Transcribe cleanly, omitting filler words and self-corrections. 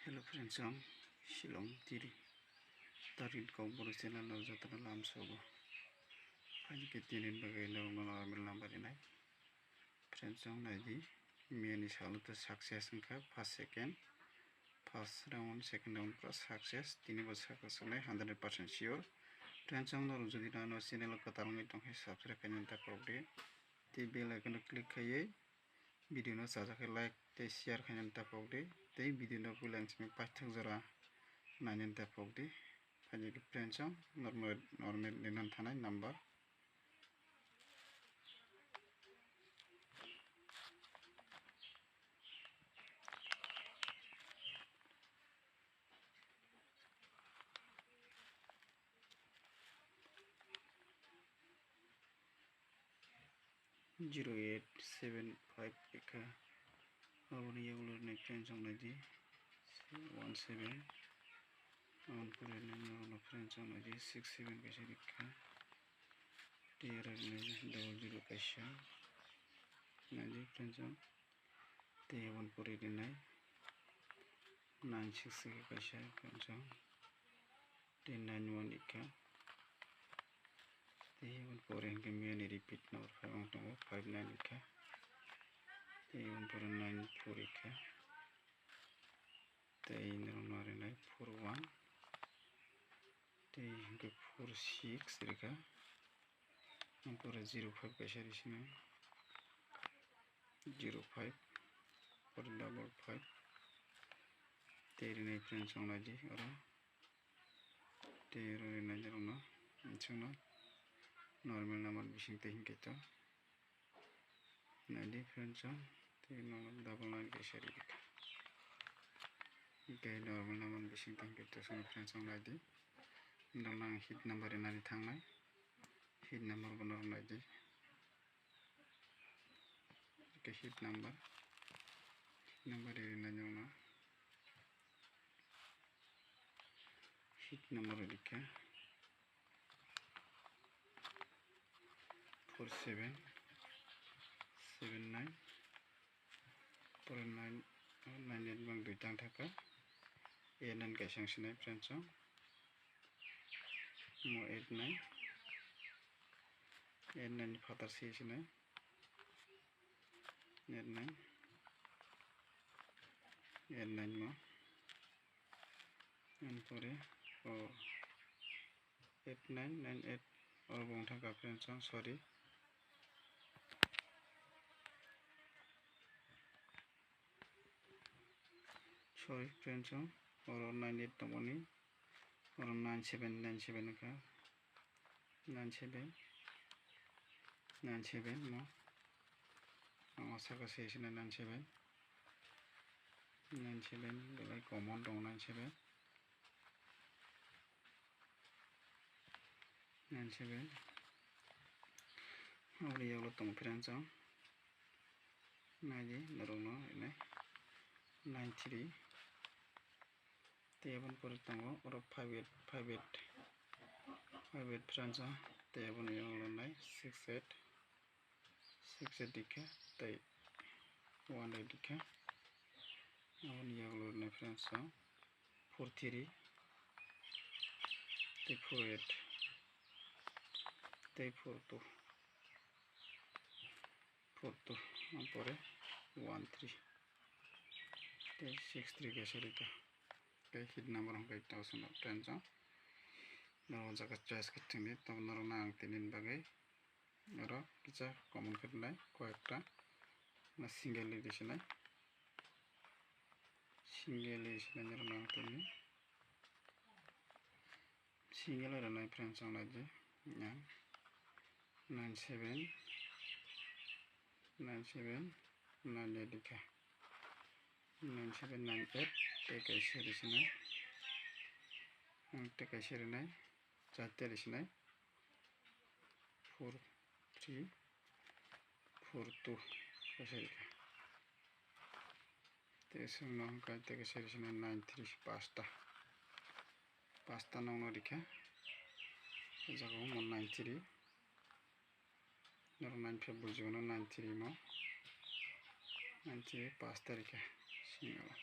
Hello friends, I'm Shillong Tiri. Tarik kau baru channel lau jatana lam sobo. Aji ke tinin bagai lau normal number ini. Friends, I'm lagi meni salu tu success engkau first second, first round, second round plus success. Tini bos success oleh 100% sure. Friends, I'm lalu jadi nano channel kau talang itu hai subscribe kanyan tak kau deh. Ti bell icon klik kaya. Video no saja ke like te share kanyan tak kau deh. Te video no pulang cuma patang zara nanyan tak kau deh. Aja di friends normal dengan tanah number 0875 eka awalnya yang ulur naik friends lagi 17 awal pura naik friends lagi 67 kasih eka dia lagi 00 kasih lagi friends dia awal pura naik 96 kasih friends dia 91 eka dia awal pura yang repeat nomor 59 eka dia awal pura 94 eka dia nomor 41 dia ke 46 eka pura 05 kasih di sini 05 pura 55 dia friends lagi orang dia naik orang insya normal number bising tehin kita nanti friends dia nomor double 9 kasih di kita normal number bising tehin kita sama friends lagi nang hit number ini thangna hit number benar lagi ke hit number ini nanya hit number dikah 47 79 per 9 98 bang duitang thaka nan kaisang sinai friends mo 89 nan father si sinai 89 mo nan pore 8998 or bong thaka friends sorry friends or 98 tomoni or 97 ka 97 mo saka session 97 belai common dong 97 awalnya yang lo tong friends naji narono ini 93 teban pur tango or 58 friends teban yang lo nai 68 dika tai 1 dika awalnya yang lo nai friends 43 tai 48 tai 42 pore 13 tai 63 kasih dika kayak hit number hangkai tahu sama friends namun jika choice ketinggi tahu nang tinin bagai ora kita common kedai koekta na single edition nang tinin single ada naik friends lagi yang 97 dika 9798 tekai seri sini tekai seri nai jatuh di sini 43 42 kasih dika tesung nong kai tekai seri sini 93 pasta nong dika jago mau 93 nor 9 Februari 93 mau 93 pasta dika single